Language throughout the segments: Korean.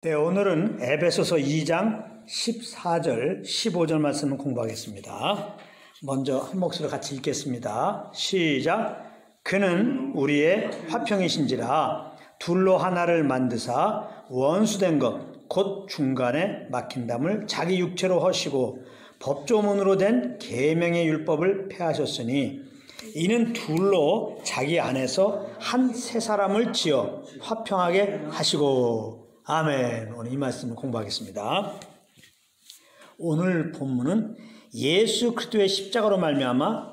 네, 오늘은 에베소서 2장 14절, 15절 말씀을 공부하겠습니다. 먼저 한 목소리로 같이 읽겠습니다. 시작. 그는 우리의 화평이신지라 둘로 하나를 만드사 원수된 것 곧 중간에 막힌 담을 자기 육체로 허시고 법조문으로 된 계명의 율법을 폐하셨으니 이는 둘로 자기 안에서 한 새 사람을 지어 화평하게 하시고. 아멘. 오늘 이 말씀을 공부하겠습니다. 오늘 본문은 예수 그리스도의 십자가로 말미암아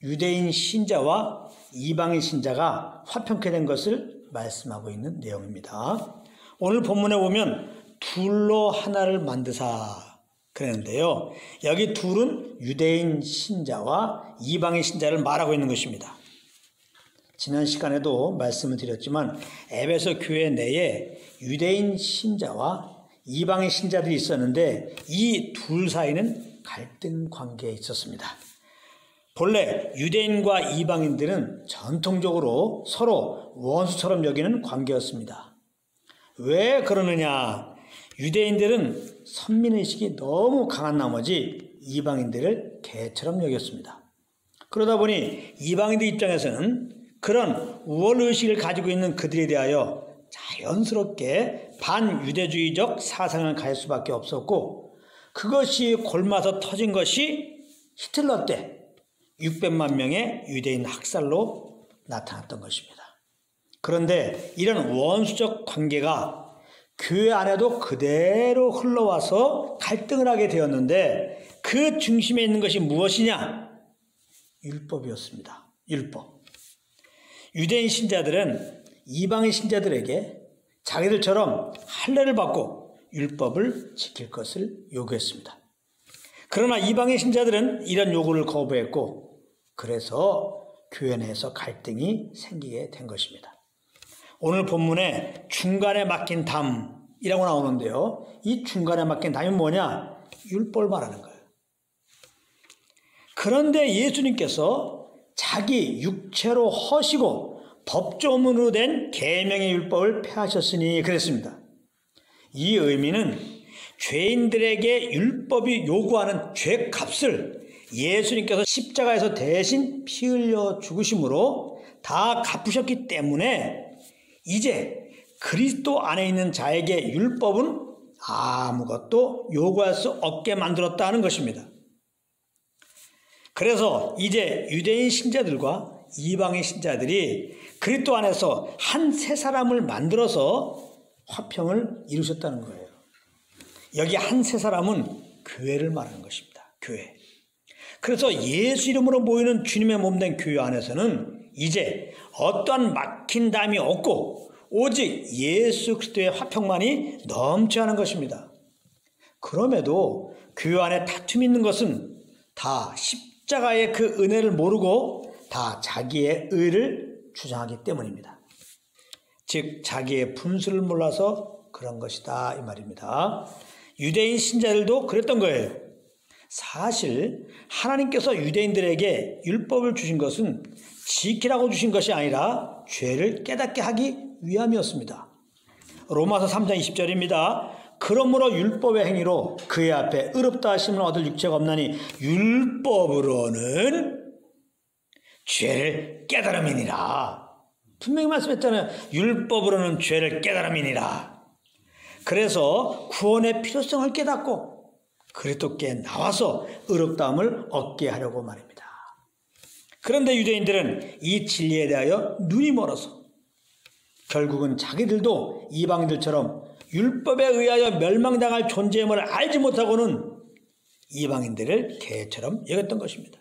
유대인 신자와 이방인 신자가 화평케 된 것을 말씀하고 있는 내용입니다. 오늘 본문에 보면 둘로 하나를 만드사 그랬는데요. 여기 둘은 유대인 신자와 이방인 신자를 말하고 있는 것입니다. 지난 시간에도 말씀을 드렸지만 에베소 교회 내에 유대인 신자와 이방인 신자들이 있었는데 이 둘 사이는 갈등 관계에 있었습니다. 본래 유대인과 이방인들은 전통적으로 서로 원수처럼 여기는 관계였습니다. 왜 그러느냐? 유대인들은 선민의식이 너무 강한 나머지 이방인들을 개처럼 여겼습니다. 그러다 보니 이방인들 입장에서는 그런 우월의식을 가지고 있는 그들에 대하여 자연스럽게 반유대주의적 사상을 가질 수밖에 없었고, 그것이 골마서 터진 것이 히틀러 때 600만 명의 유대인 학살로 나타났던 것입니다. 그런데 이런 원수적 관계가 교회 안에도 그대로 흘러와서 갈등을 하게 되었는데 그 중심에 있는 것이 무엇이냐? 율법이었습니다. 율법. 유대인 신자들은 이방인 신자들에게 자기들처럼 할례를 받고 율법을 지킬 것을 요구했습니다. 그러나 이방인 신자들은 이런 요구를 거부했고, 그래서 교회 내에서 갈등이 생기게 된 것입니다. 오늘 본문에 중간에 막힌 담이라고 나오는데요. 이 중간에 막힌 담이 뭐냐? 율법을 말하는 거예요. 그런데 예수님께서 자기 육체로 허시고 법조문으로 된 계명의 율법을 폐하셨으니 그랬습니다. 이 의미는 죄인들에게 율법이 요구하는 죄값을 예수님께서 십자가에서 대신 피 흘려 죽으심으로 다 갚으셨기 때문에 이제 그리스도 안에 있는 자에게 율법은 아무것도 요구할 수 없게 만들었다는 것입니다. 그래서 이제 유대인 신자들과 이방인 신자들이 그리스도 안에서 한 새 사람을 만들어서 화평을 이루셨다는 거예요. 여기 한 새 사람은 교회를 말하는 것입니다. 교회. 그래서 예수 이름으로 모이는 주님의 몸된 교회 안에서는 이제 어떠한 막힌 담이 없고 오직 예수 그리스도의 화평만이 넘쳐야 하는 것입니다. 그럼에도 교회 안에 다툼이 있는 것은 다 십자가의 그 은혜를 모르고 다 자기의 의를 주장하기 때문입니다. 즉 자기의 분수를 몰라서 그런 것이다 이 말입니다. 유대인 신자들도 그랬던 거예요. 사실 하나님께서 유대인들에게 율법을 주신 것은 지키라고 주신 것이 아니라 죄를 깨닫게 하기 위함이었습니다. 로마서 3장 20절입니다. 그러므로 율법의 행위로 그의 앞에 의롭다 하심을 얻을 육체가 없나니 율법으로는 죄를 깨달음이니라. 분명히 말씀했잖아요. 율법으로는 죄를 깨달음이니라. 그래서 구원의 필요성을 깨닫고 그리스도께 나와서 의롭다함을 얻게 하려고 말입니다. 그런데 유대인들은 이 진리에 대하여 눈이 멀어서 결국은 자기들도 이방인들처럼 율법에 의하여 멸망당할 존재임을 알지 못하고는 이방인들을 개처럼 여겼던 것입니다.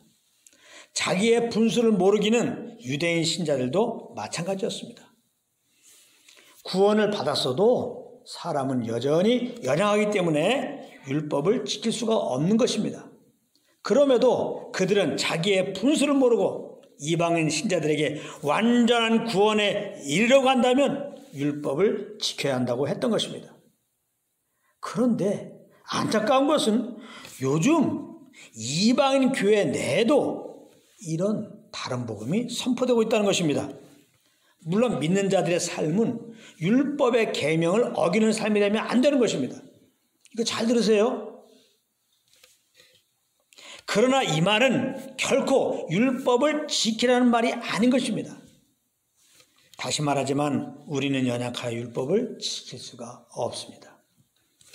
자기의 분수를 모르기는 유대인 신자들도 마찬가지였습니다. 구원을 받았어도 사람은 여전히 연약하기 때문에 율법을 지킬 수가 없는 것입니다. 그럼에도 그들은 자기의 분수를 모르고 이방인 신자들에게 완전한 구원에 이르려고 한다면 율법을 지켜야 한다고 했던 것입니다. 그런데 안타까운 것은 요즘 이방인 교회 내에도 이런 다른 복음이 선포되고 있다는 것입니다. 물론 믿는 자들의 삶은 율법의 계명을 어기는 삶이 되면 안 되는 것입니다. 이거 잘 들으세요. 그러나 이 말은 결코 율법을 지키라는 말이 아닌 것입니다. 다시 말하지만 우리는 연약하여 율법을 지킬 수가 없습니다.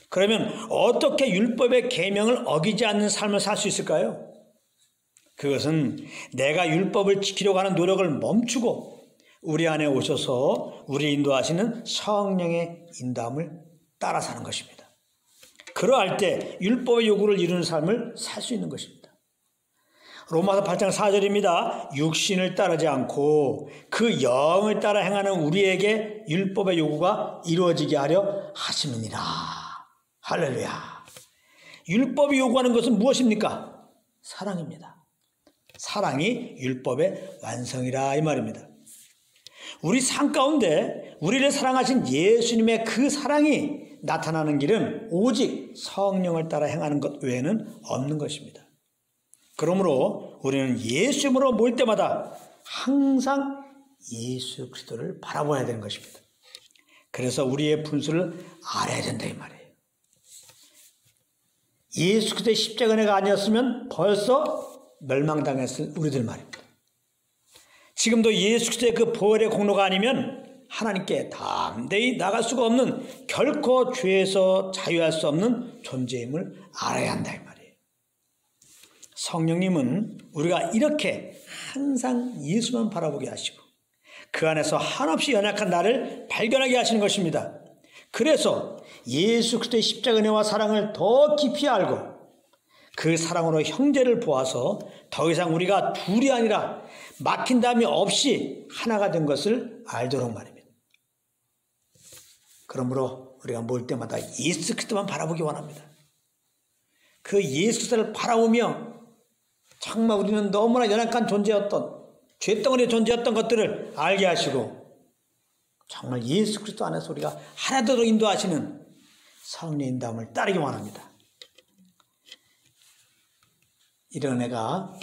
그러면 어떻게 율법의 계명을 어기지 않는 삶을 살 수 있을까요? 그것은 내가 율법을 지키려고 하는 노력을 멈추고 우리 안에 오셔서 우리 인도하시는 성령의 인도함을 따라 사는 것입니다. 그러할 때 율법의 요구를 이루는 삶을 살 수 있는 것입니다. 로마서 8장 4절입니다. 육신을 따르지 않고 그 영을 따라 행하는 우리에게 율법의 요구가 이루어지게 하려 하심이니라. 할렐루야. 율법이 요구하는 것은 무엇입니까? 사랑입니다. 사랑이 율법의 완성이라 이 말입니다. 우리 삶 가운데 우리를 사랑하신 예수님의 그 사랑이 나타나는 길은 오직 성령을 따라 행하는 것 외에는 없는 것입니다. 그러므로 우리는 예수님으로 모일 때마다 항상 예수 그리스도를 바라봐야 되는 것입니다. 그래서 우리의 분수를 알아야 된다 이 말이에요. 예수 그리스도의 십자가 은혜가 아니었으면 벌써 멸망당했을 우리들 말입니다. 지금도 예수 그리스도의 그 보혈의 공로가 아니면 하나님께 담대히 나갈 수가 없는, 결코 죄에서 자유할 수 없는 존재임을 알아야 한다 이 말이에요. 성령님은 우리가 이렇게 항상 예수만 바라보게 하시고 그 안에서 한없이 연약한 나를 발견하게 하시는 것입니다. 그래서 예수 그리스도의 십자가 은혜와 사랑을 더 깊이 알고 그 사랑으로 형제를 보아서 더 이상 우리가 둘이 아니라 막힌다함이 없이 하나가 된 것을 알도록 말입니다. 그러므로 우리가 모일 때마다 예수 그리스도만 바라보기 원합니다. 그 예수 그리스도를 바라보며 정말 우리는 너무나 연약한 존재였던, 죄덩어리의 존재였던 것들을 알게 하시고 정말 예수 그리스도 안에서 우리가 하나 되도록 인도하시는 성령의 인도함을 따르기 원합니다. 이런 은혜가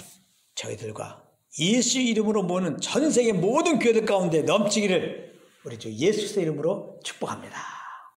저희들과 예수 이름으로 모이는 전 세계 모든 교회들 가운데 넘치기를 우리 주 예수 그리스도 이름으로 축복합니다.